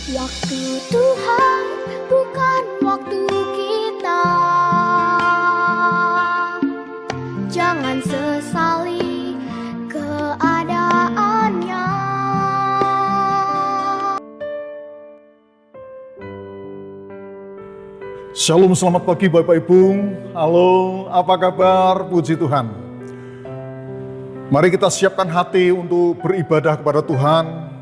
Waktu Tuhan bukan waktu kita. Jangan sesali keadaannya. Shalom, selamat pagi Bapak Ibu. Halo, apa kabar? Puji Tuhan. Mari kita siapkan hati untuk beribadah kepada Tuhan.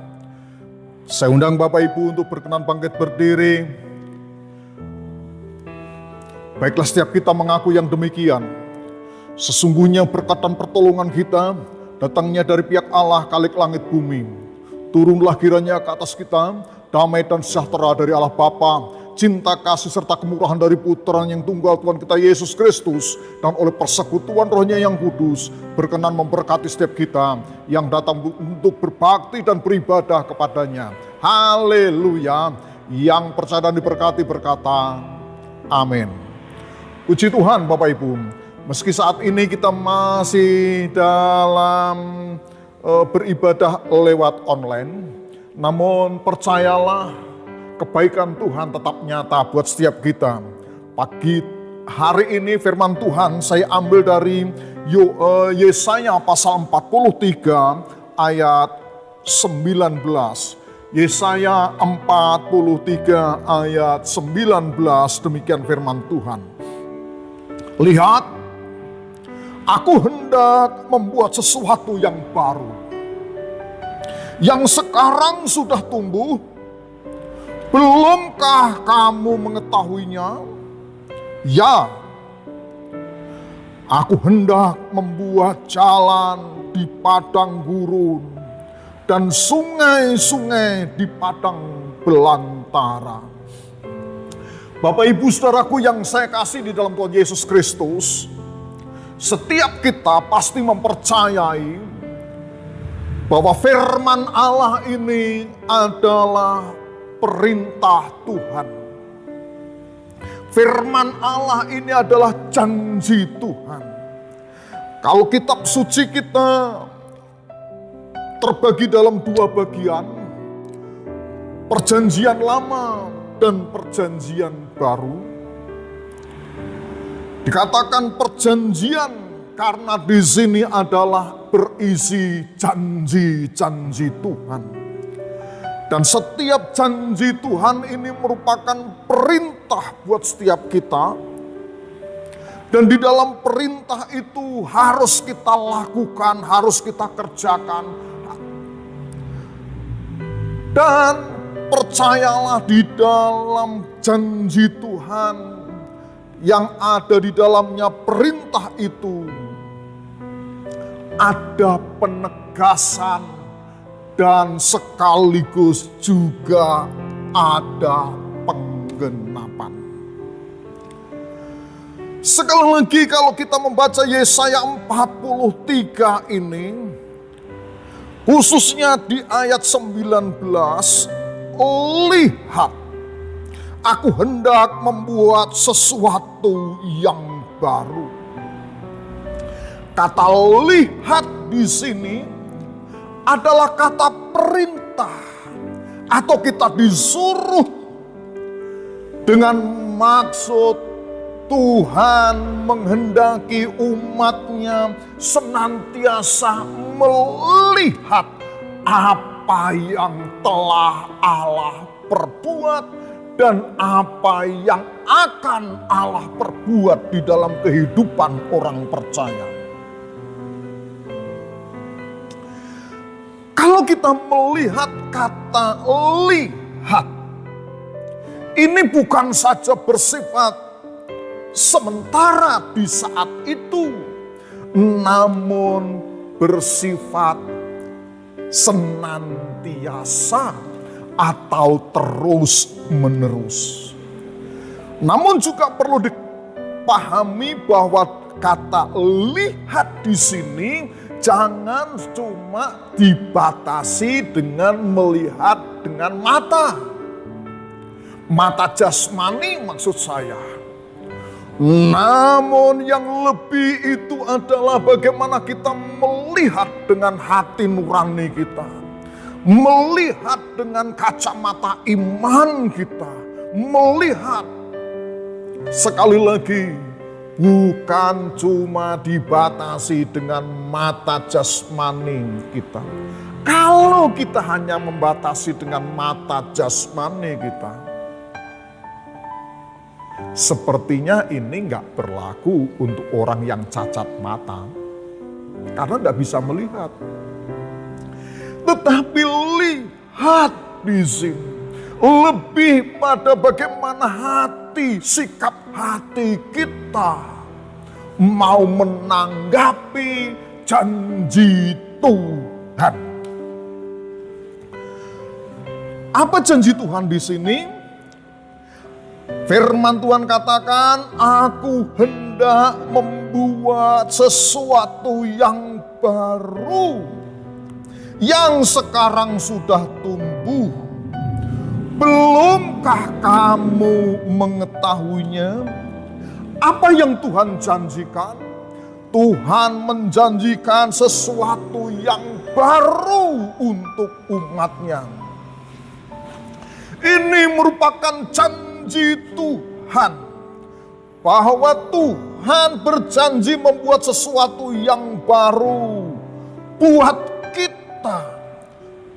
Saya undang Bapak Ibu untuk berkenan bangkit berdiri. Baiklah, setiap kita mengaku yang demikian. Sesungguhnya berkat dan pertolongan kita datangnya dari pihak Allah Khalik langit bumi. Turunlah kiranya ke atas kita damai dan sejahtera dari Allah Bapa, cinta kasih serta kemurahan dari Putra yang tunggal Tuhan kita Yesus Kristus, dan oleh persekutuan Roh-Nya yang kudus berkenan memberkati setiap kita yang datang untuk berbakti dan beribadah kepadanya. Haleluya. Yang percaya dan diberkati berkata amin. Puji Tuhan Bapak Ibu. Meski saat ini kita masih dalam beribadah lewat online, namun percayalah, kebaikan Tuhan tetap nyata buat setiap kita. Pagi hari ini firman Tuhan saya ambil dari Yesaya pasal 43 ayat 19. Yesaya 43 ayat 19, demikian firman Tuhan. Lihat, aku hendak membuat sesuatu yang baru, yang sekarang sudah tumbuh. Belumkah kamu mengetahuinya? Ya, aku hendak membuat jalan di padang gurun dan sungai-sungai di padang belantara. Bapak Ibu Saudaraku yang saya kasih di dalam Tuhan Yesus Kristus, setiap kita pasti mempercayai bahwa firman Allah ini adalah perintah Tuhan. Firman Allah ini adalah janji Tuhan. Kalau kitab suci kita terbagi dalam dua bagian, perjanjian lama dan perjanjian baru. Dikatakan perjanjian karena di sini adalah berisi janji-janji Tuhan. Dan setiap janji Tuhan ini merupakan perintah buat setiap kita. Dan di dalam perintah itu harus kita lakukan, harus kita kerjakan. Dan percayalah, di dalam janji Tuhan yang ada di dalamnya perintah itu, ada penegasan dan sekaligus juga ada penggenapan. Sekali lagi, kalau kita membaca Yesaya 43 ini, khususnya di ayat 19, lihat, aku hendak membuat sesuatu yang baru. Kata lihat di sini adalah kata perintah, atau kita disuruh dengan maksud Tuhan menghendaki umatnya senantiasa melihat apa yang telah Allah perbuat dan apa yang akan Allah perbuat di dalam kehidupan orang percaya. Kalau kita melihat kata lihat, ini bukan saja bersifat sementara di saat itu, namun bersifat senantiasa atau terus menerus. Namun juga perlu dipahami bahwa kata lihat di sini jangan cuma dibatasi dengan melihat dengan mata jasmani maksud saya. Namun yang lebih itu adalah bagaimana kita melihat dengan hati nurani kita. melihat dengan kacamata iman kita, melihat sekali lagi bukan cuma dibatasi dengan mata jasmani kita. Kalau kita hanya membatasi dengan mata jasmani kita, sepertinya ini nggak berlaku untuk orang yang cacat mata. Karena nggak bisa melihat. Tetapi lihat di sini. Lebih pada bagaimana hati, sikap hati kita mau menanggapi janji Tuhan. Apa janji Tuhan di sini? Firman Tuhan katakan, aku hendak membuat sesuatu yang baru, yang sekarang sudah tumbuh. Belumkah kamu mengetahuinya? Apa yang Tuhan janjikan? Tuhan menjanjikan sesuatu yang baru untuk umatnya. Ini merupakan janji Tuhan, bahwa Tuhan berjanji membuat sesuatu yang baru buat kita.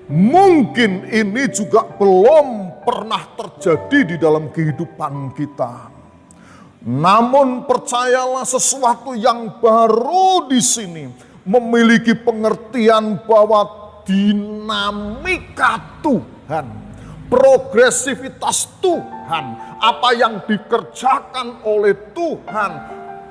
Mungkin ini juga belum pernah terjadi di dalam kehidupan kita. Namun percayalah, sesuatu yang baru di sini memiliki pengertian bahwa dinamika Tuhan, progresivitas Tuhan, apa yang dikerjakan oleh Tuhan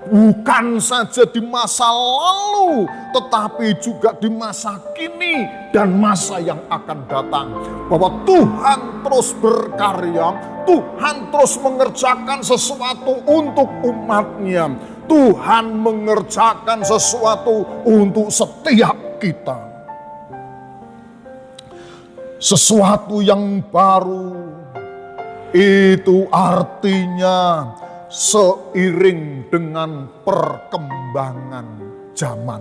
bukan saja di masa lalu, tetapi juga di masa kini dan masa yang akan datang. Bahwa Tuhan terus berkarya, Tuhan terus mengerjakan sesuatu untuk umatnya. Tuhan mengerjakan sesuatu untuk setiap kita. Sesuatu yang baru itu artinya seiring dengan perkembangan zaman.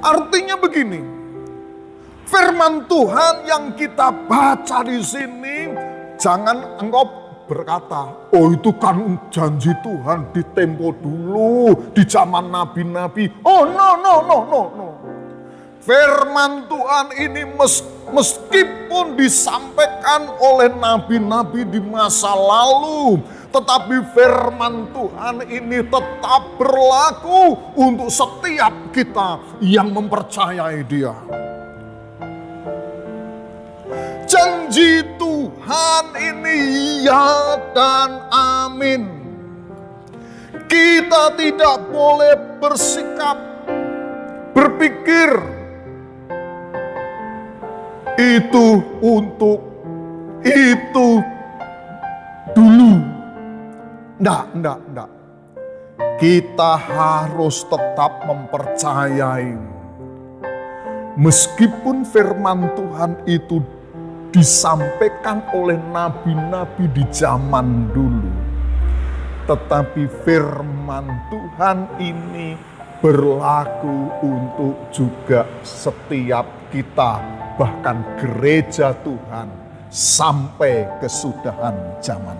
Artinya begini, firman Tuhan yang kita baca di sini, jangan engkau berkata, oh itu kan janji Tuhan di tempo dulu, di zaman nabi-nabi. Oh no. Firman Tuhan ini meskipun disampaikan oleh nabi-nabi di masa lalu, tetapi firman Tuhan ini tetap berlaku untuk setiap kita yang mempercayai Dia. Janji Tuhan ini ya dan amin. Kita tidak boleh bersikap, berpikir itu untuk itu dulu. Enggak. Kita harus tetap mempercayai. Meskipun firman Tuhan itu disampaikan oleh nabi-nabi di zaman dulu, tetapi firman Tuhan ini berlaku untuk juga setiap kita, bahkan gereja Tuhan sampai kesudahan zaman.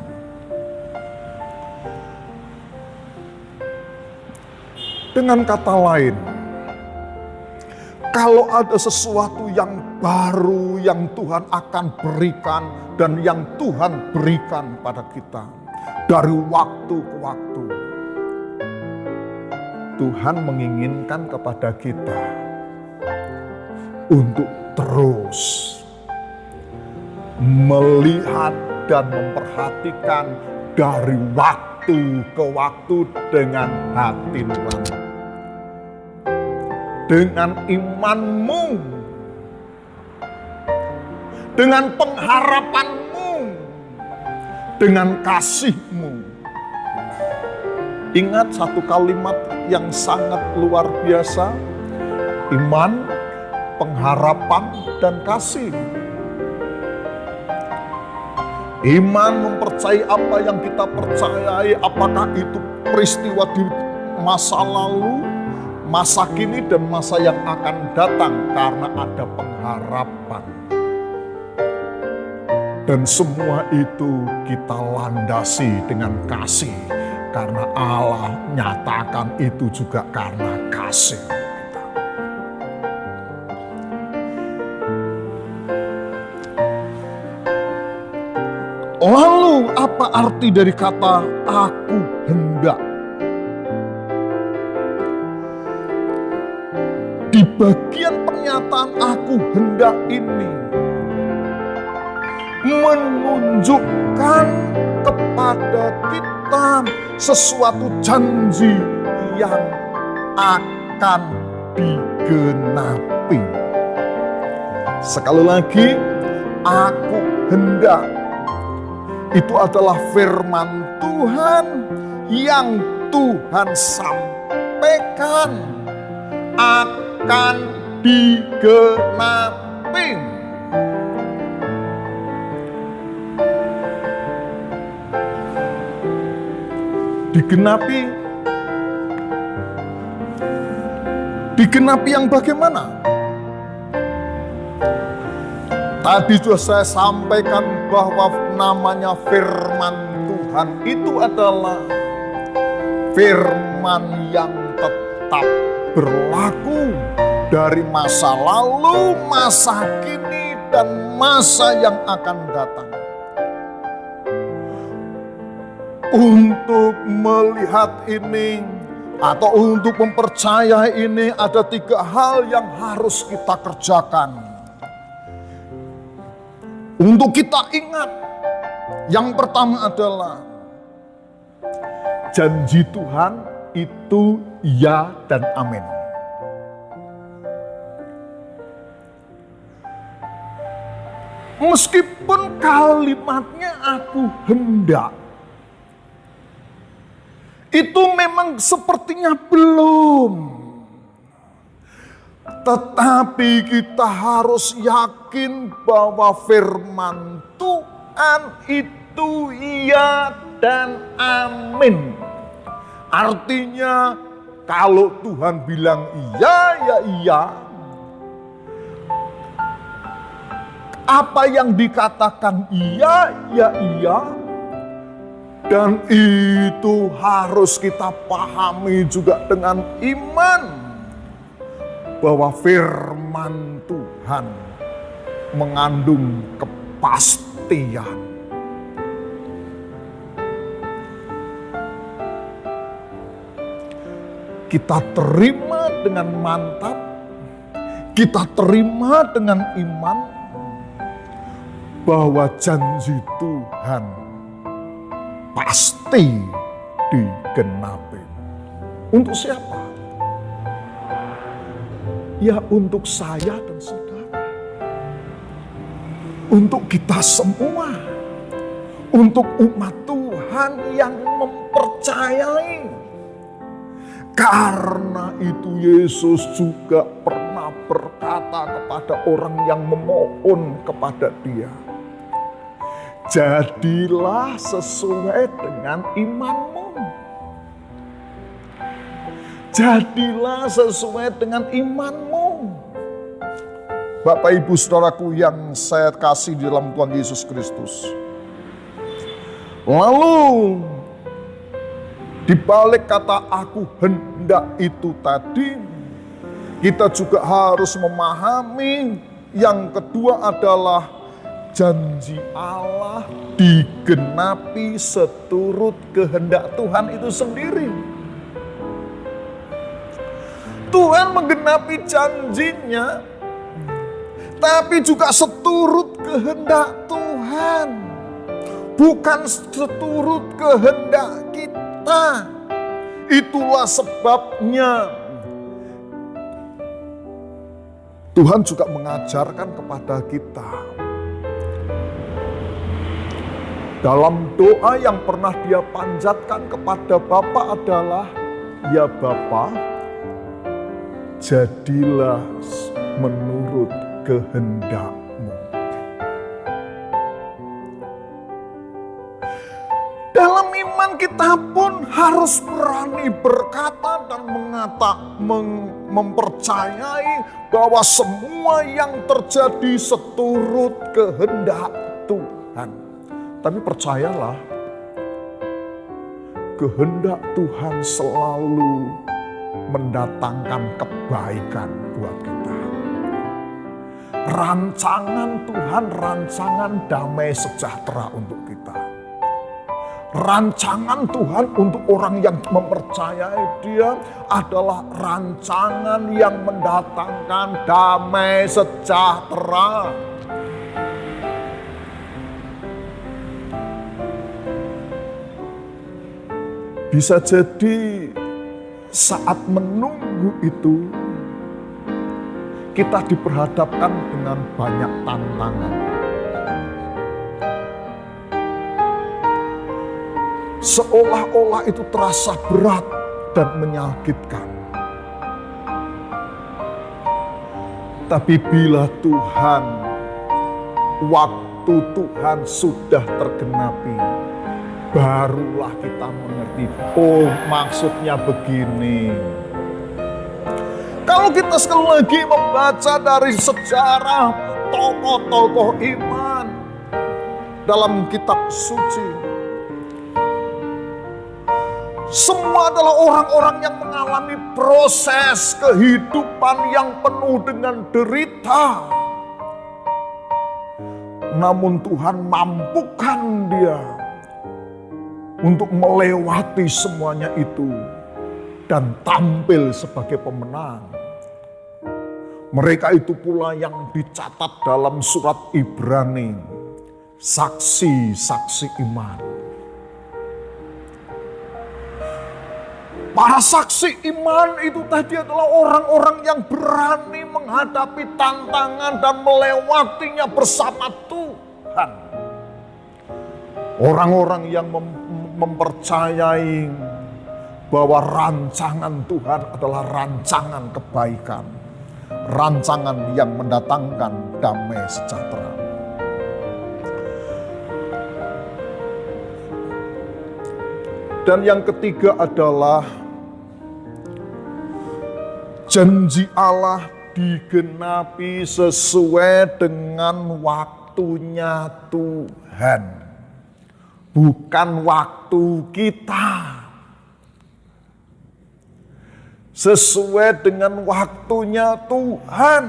Dengan kata lain, kalau ada sesuatu yang baru yang Tuhan akan berikan dan yang Tuhan berikan pada kita dari waktu ke waktu, Tuhan menginginkan kepada kita untuk terus melihat dan memperhatikan dari waktu ke waktu dengan hati nurani, dengan imanmu, dengan pengharapanmu, dengan kasihmu. Ingat satu kalimat yang sangat luar biasa, iman, pengharapan, dan kasih. Iman mempercayai apa yang kita percayai, apakah itu peristiwa di masa lalu, masa kini dan masa yang akan datang karena ada pengharapan. Dan semua itu kita landasi dengan kasih, karena Allah nyatakan itu juga karena kasih. Lalu apa arti dari kata aku hendak? Di bagian pernyataan aku hendak ini menunjukkan kepada kita sesuatu janji yang akan digenapi. Sekali lagi, aku hendak. Itu adalah firman Tuhan yang Tuhan sampaikan akan digenapi. Digenapi yang bagaimana? Tadi sudah saya sampaikan bahwa namanya firman Tuhan itu adalah firman yang tetap berlaku dari masa lalu, masa kini, dan masa yang akan datang. Untuk melihat ini atau untuk mempercayai ini, ada 3 hal yang harus kita kerjakan. Untuk kita ingat, yang pertama adalah janji Tuhan itu ya dan amin. Meskipun kalimatnya aku hendak, itu memang sepertinya belum. Tetapi kita harus yakin bahwa firman Tuhan itu iya dan amin. Artinya kalau Tuhan bilang iya, ya iya. Apa yang dikatakan iya, ya iya. Dan itu harus kita pahami juga dengan iman. Bahwa firman Tuhan mengandung kepastian. Kita terima dengan mantap, kita terima dengan iman bahwa janji Tuhan pasti digenapi. Untuk siapa? Ya, untuk saya dan saudara. Untuk kita semua. Untuk umat Tuhan yang mempercayai. Karena itu Yesus juga pernah berkata kepada orang yang memohon kepada Dia, jadilah sesuai dengan imanmu. Jadilah sesuai dengan imanmu. Bapak, Ibu, Saudaraku yang saya kasih di dalam Tuhan Yesus Kristus. Lalu, di balik kata aku hendak itu tadi, kita juga harus memahami yang kedua adalah janji Allah digenapi seturut kehendak Tuhan itu sendiri. Tuhan menggenapi janjinya, tapi juga seturut kehendak Tuhan. Bukan seturut kehendak kita. Itulah sebabnya Tuhan juga mengajarkan kepada kita. Dalam doa yang pernah Dia panjatkan kepada Bapa adalah, ya Bapa, jadilah menurut kehendak-Mu. dalam iman kita pun harus berani berkata dan mempercayai bahwa semua yang terjadi seturut kehendak Tuhan. Tapi percayalah, kehendak Tuhan selalu mendatangkan kebaikan buat kita. Rancangan Tuhan, rancangan damai sejahtera untuk kita. Rancangan Tuhan untuk orang yang mempercayai Dia adalah rancangan yang mendatangkan damai sejahtera. Bisa jadi saat menunggu itu, kita diperhadapkan dengan banyak tantangan. Seolah-olah itu terasa berat dan menyakitkan. Tapi bila Tuhan, waktu Tuhan sudah tergenapi, barulah kita mengerti, oh maksudnya begini. Kalau kita sekali lagi membaca dari sejarah tokoh-tokoh iman dalam kitab suci, semua adalah orang-orang yang mengalami proses kehidupan yang penuh dengan derita. Namun Tuhan mampukan dia untuk melewati semuanya itu dan tampil sebagai pemenang. Mereka itu pula yang dicatat dalam surat Ibrani, saksi-saksi iman. Para saksi iman itu tadi adalah orang-orang yang berani menghadapi tantangan dan melewatinya bersama Tuhan. Orang-orang yang mempercayai bahwa rancangan Tuhan adalah rancangan kebaikan. Rancangan yang mendatangkan damai sejahtera. Dan yang ketiga adalah janji Allah digenapi sesuai dengan waktunya Tuhan. Bukan waktu kita. Sesuai dengan waktunya Tuhan.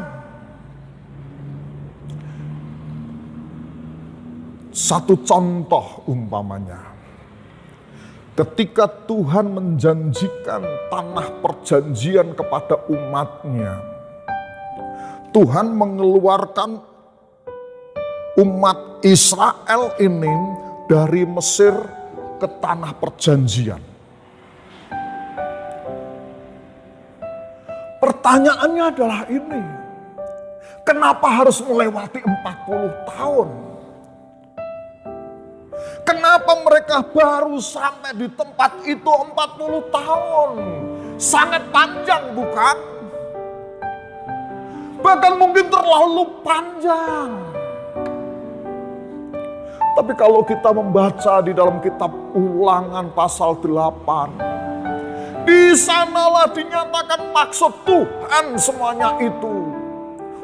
Satu contoh umpamanya. Ketika Tuhan menjanjikan tanah perjanjian kepada umatnya, Tuhan mengeluarkan umat Israel ini dari Mesir ke tanah perjanjian. Pertanyaannya adalah ini, kenapa harus melewati 40 tahun? Kenapa mereka baru sampai di tempat itu 40 tahun? Sangat panjang bukan? Bahkan mungkin terlalu panjang. Tapi kalau kita membaca di dalam kitab Ulangan pasal 8, di sanalah dinyatakan maksud Tuhan semuanya itu.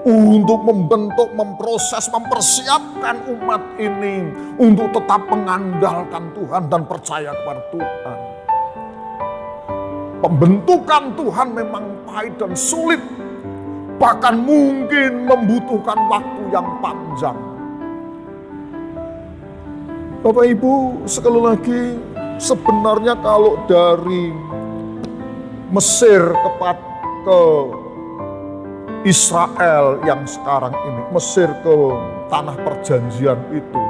Untuk membentuk, memproses, mempersiapkan umat ini untuk tetap mengandalkan Tuhan dan percaya kepada Tuhan. Pembentukan Tuhan memang pahit dan sulit, bahkan mungkin membutuhkan waktu yang panjang. Bapak Ibu, sekali lagi, sebenarnya kalau dari Mesir ke Israel yang sekarang ini, Mesir ke tanah perjanjian itu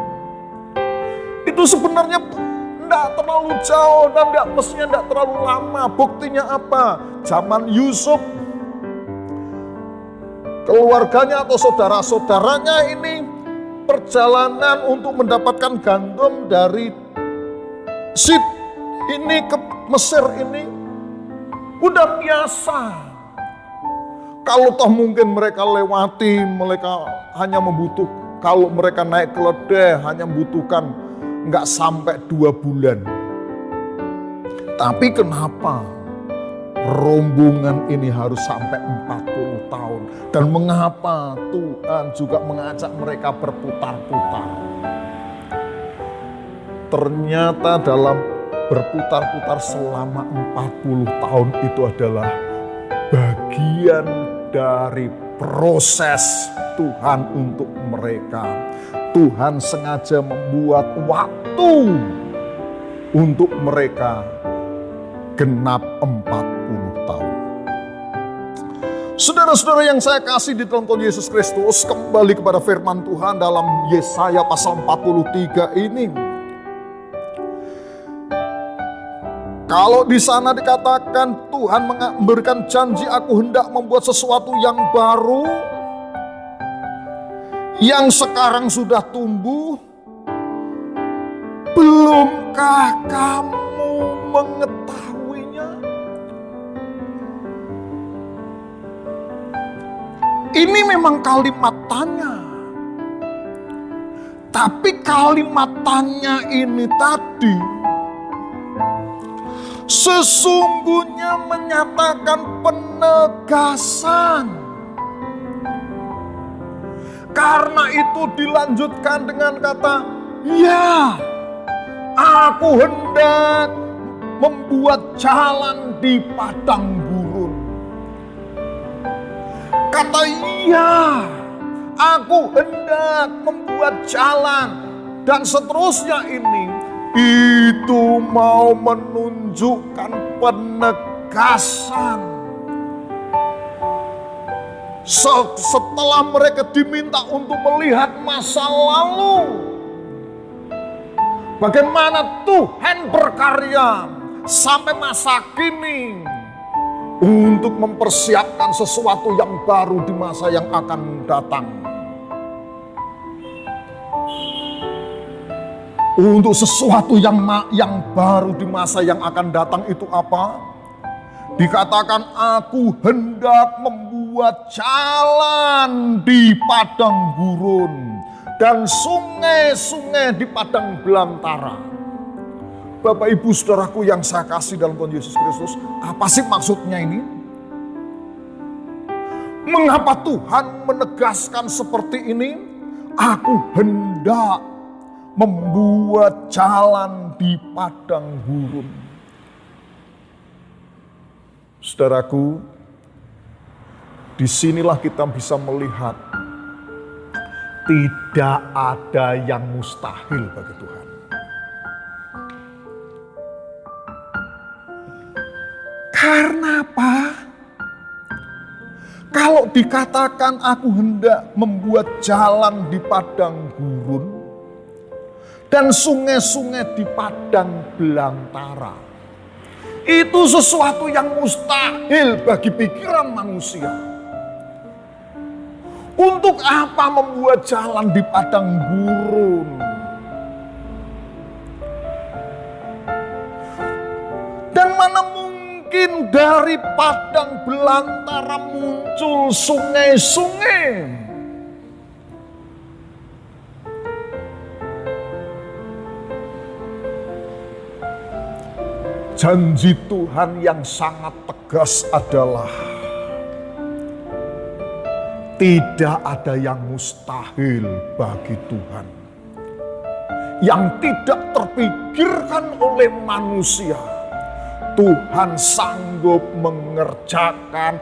sebenarnya tidak terlalu jauh dan mestinya tidak terlalu lama. Buktinya apa? Zaman Yusuf, keluarganya atau saudara-saudaranya ini perjalanan untuk mendapatkan gandum dari Sid ini ke Mesir ini udah biasa. Kalau toh mungkin mereka lewati, mereka hanya membutuhkan, kalau mereka naik keledai hanya membutuhkan nggak sampai 2 bulan. Tapi kenapa rombongan ini harus sampai 40 tahun? Dan mengapa Tuhan juga mengajak mereka berputar-putar? Ternyata dalam berputar-putar selama 40 tahun itu adalah bagian dari proses Tuhan untuk mereka. Tuhan sengaja membuat waktu untuk mereka genap 40 tahun. Saudara-saudara yang saya kasih di dalam Tuhan Yesus Kristus, kembali kepada firman Tuhan dalam Yesaya pasal 43 ini. Kalau di sana dikatakan Tuhan memberikan janji, aku hendak membuat sesuatu yang baru, yang sekarang sudah tumbuh, belumkah kamu mengetahuinya? Ini memang kalimat tanya. Tapi kalimat tanya ini tadi sesungguhnya menyatakan penegasan. Karena itu dilanjutkan dengan kata, ya, aku hendak membuat jalan di padang gurun. Kata iya, aku hendak membuat jalan. Dan seterusnya ini, itu mau menunjukkan penegasan. Setelah mereka diminta untuk melihat masa lalu, bagaimana Tuhan berkarya sampai masa kini untuk mempersiapkan sesuatu yang baru di masa yang akan datang. Untuk sesuatu yang baru di masa yang akan datang itu apa? Dikatakan aku hendak membuat jalan di padang gurun dan sungai-sungai di padang belantara. Bapak Ibu Saudaraku yang saya kasih dalam Tuhan Yesus Kristus, apa sih maksudnya ini? Mengapa Tuhan menegaskan seperti ini? Aku hendak membuat jalan di padang gurun. Saudaraku, disinilah kita bisa melihat tidak ada yang mustahil bagi Tuhan. Karena apa? Kalau dikatakan aku hendak membuat jalan di padang gurun dan sungai-sungai di padang belantara, itu sesuatu yang mustahil bagi pikiran manusia. Untuk apa membuat jalan di padang gurun? Dan mana mungkin dari padang belantara muncul sungai-sungai? Janji Tuhan yang sangat tegas adalah tidak ada yang mustahil bagi Tuhan. Yang tidak terpikirkan oleh manusia, Tuhan sanggup mengerjakan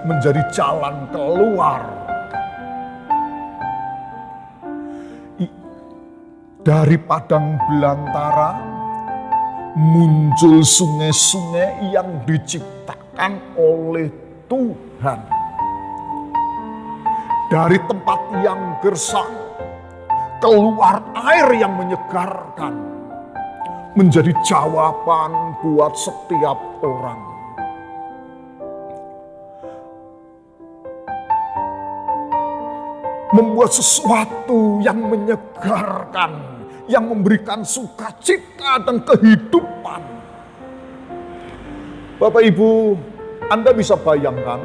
menjadi jalan keluar. Dari padang belantara muncul sungai-sungai yang diciptakan oleh Tuhan. Dari tempat yang gersang keluar air yang menyegarkan, menjadi jawaban buat setiap orang. Membuat sesuatu yang menyegarkan, yang memberikan sukacita dan kehidupan. Bapak Ibu, Anda bisa bayangkan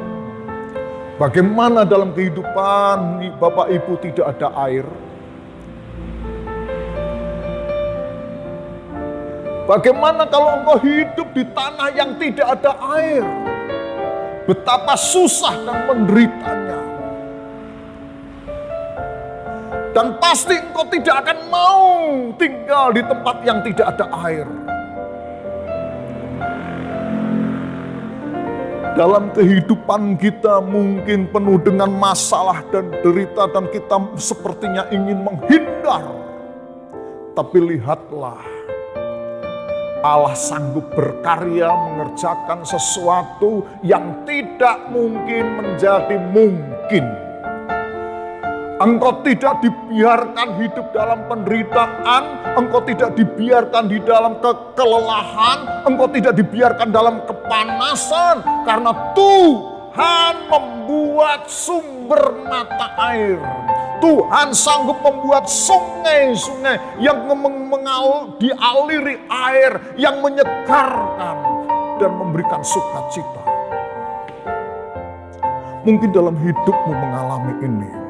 bagaimana dalam kehidupan Bapak Ibu tidak ada air. Bagaimana kalau engkau hidup di tanah yang tidak ada air? Betapa susah dan menderitanya. Dan pasti engkau tidak akan mau tinggal di tempat yang tidak ada air. Dalam kehidupan kita mungkin penuh dengan masalah dan derita dan kita sepertinya ingin menghindar. Tapi lihatlah, Allah sanggup berkarya mengerjakan sesuatu yang tidak mungkin menjadi mungkin. Engkau tidak dibiarkan hidup dalam penderitaan, engkau tidak dibiarkan di dalam kelelahan, engkau tidak dibiarkan dalam kepanasan, karena Tuhan membuat sumber mata air. Tuhan sanggup membuat sungai-sungai yang dialiri air, yang menyegarkan dan memberikan sukacita. Mungkin dalam hidupmu mengalami ini.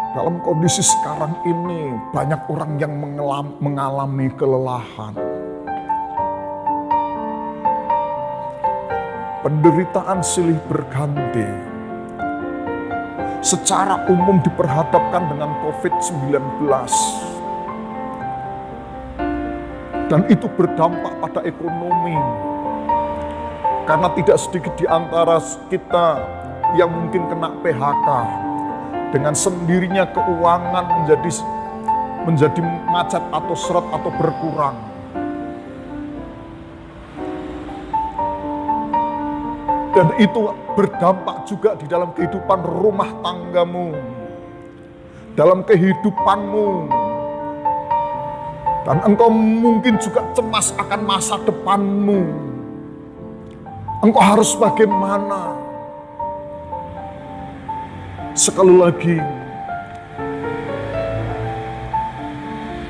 Dalam kondisi sekarang ini, banyak orang yang mengalami kelelahan. Penderitaan silih berganti. Secara umum diperhadapkan dengan COVID-19. Dan itu berdampak pada ekonomi. Karena tidak sedikit di antara kita yang mungkin kena PHK. Dengan sendirinya keuangan menjadi macet atau seret atau berkurang. Dan itu berdampak juga di dalam kehidupan rumah tanggamu, dalam kehidupanmu. Dan engkau mungkin juga cemas akan masa depanmu. Engkau harus bagaimana? Sekali lagi,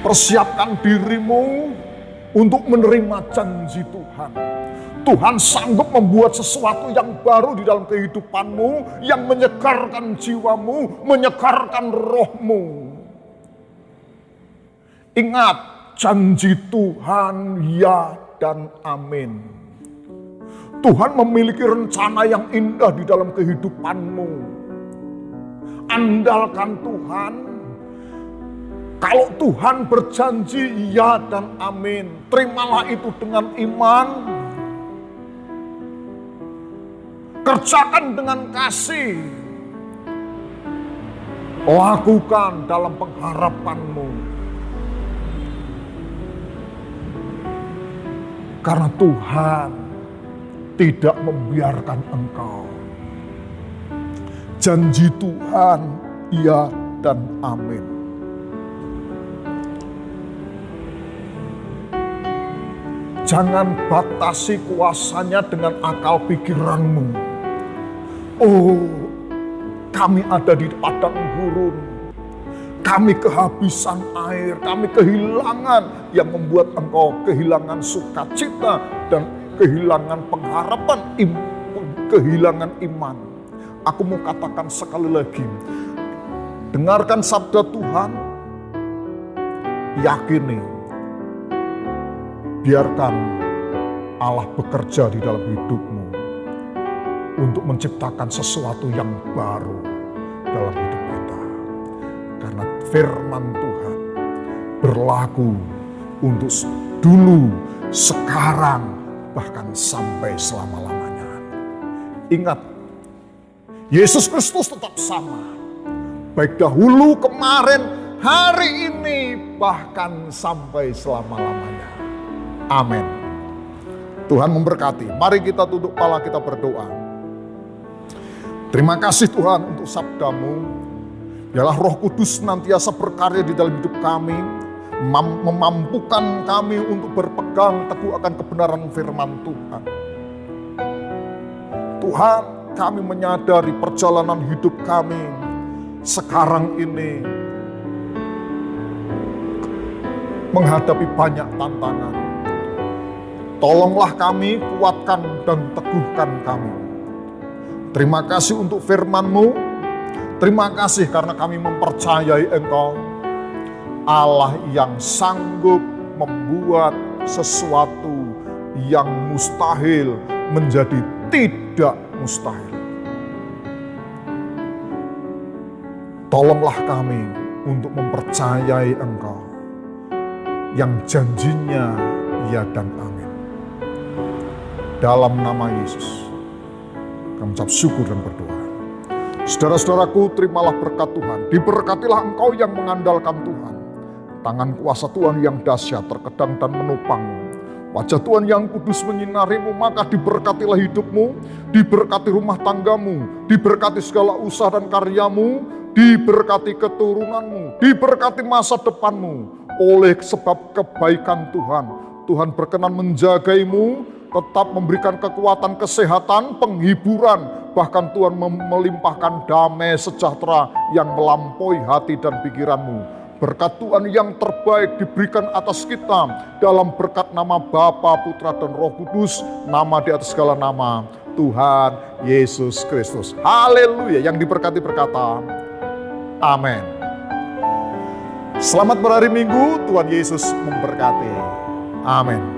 persiapkan dirimu untuk menerima janji Tuhan. Tuhan sanggup membuat sesuatu yang baru di dalam kehidupanmu, yang menyegarkan jiwamu, menyegarkan rohmu. Ingat, janji Tuhan ya dan amin. Tuhan memiliki rencana yang indah di dalam kehidupanmu. Andalkan Tuhan. Kalau Tuhan berjanji ya dan amin, terimalah itu dengan iman. Kerjakan dengan kasih. Lakukan dalam pengharapanmu. Karena Tuhan tidak membiarkan engkau. Janji Tuhan, ya dan amin. Jangan batasi kuasanya dengan akal pikiranmu. Oh, kami ada di padang gurun. Kami kehabisan air, kami kehilangan, yang membuat engkau kehilangan sukacita dan kehilangan pengharapan, kehilangan iman. Aku mau katakan sekali lagi, dengarkan sabda Tuhan, yakini, biarkan Allah bekerja di dalam hidupmu untuk menciptakan sesuatu yang baru dalam hidup kita. Karena firman Tuhan berlaku untuk dulu, sekarang, bahkan sampai selama-lamanya. Ingat, Yesus Kristus tetap sama. Baik dahulu, kemarin, hari ini, bahkan sampai selama-lamanya. Amin. Tuhan memberkati. Mari kita tunduk kepala, kita berdoa. Terima kasih Tuhan untuk sabdamu. Biarlah Roh Kudus senantiasa berkarya di dalam hidup kami. Memampukan kami untuk berpegang teguh akan kebenaran firman Tuhan. Tuhan, kami menyadari perjalanan hidup kami sekarang ini menghadapi banyak tantangan. Tolonglah kami, kuatkan dan teguhkan kami. Terima kasih untuk firman-Mu. Terima kasih karena kami mempercayai Engkau. Allah yang sanggup membuat sesuatu yang mustahil menjadi tidak mustahil. Tolonglah kami untuk mempercayai Engkau yang janjinya ya dan amin. Dalam nama Yesus kami ucap syukur dan berdoa. Saudara-saudaraku, terimalah berkat Tuhan. Diberkatilah engkau yang mengandalkan Tuhan. Tangan kuasa Tuhan yang dahsyat terkedang dan menopangmu. Wajah Tuhan yang kudus menyinarimu, maka diberkatilah hidupmu, diberkati rumah tanggamu, diberkati segala usaha dan karyamu, diberkati keturunanmu, diberkati masa depanmu. Oleh sebab kebaikan Tuhan, Tuhan berkenan menjagaimu, tetap memberikan kekuatan, kesehatan, penghiburan, bahkan Tuhan melimpahkan damai sejahtera yang melampaui hati dan pikiranmu. Berkat Tuhan yang terbaik diberikan atas kita dalam berkat nama Bapa, Putra, dan Roh Kudus, nama di atas segala nama, Tuhan Yesus Kristus. Haleluya. Yang diberkati berkata, amin. Selamat berhari Minggu, Tuhan Yesus memberkati. Amin.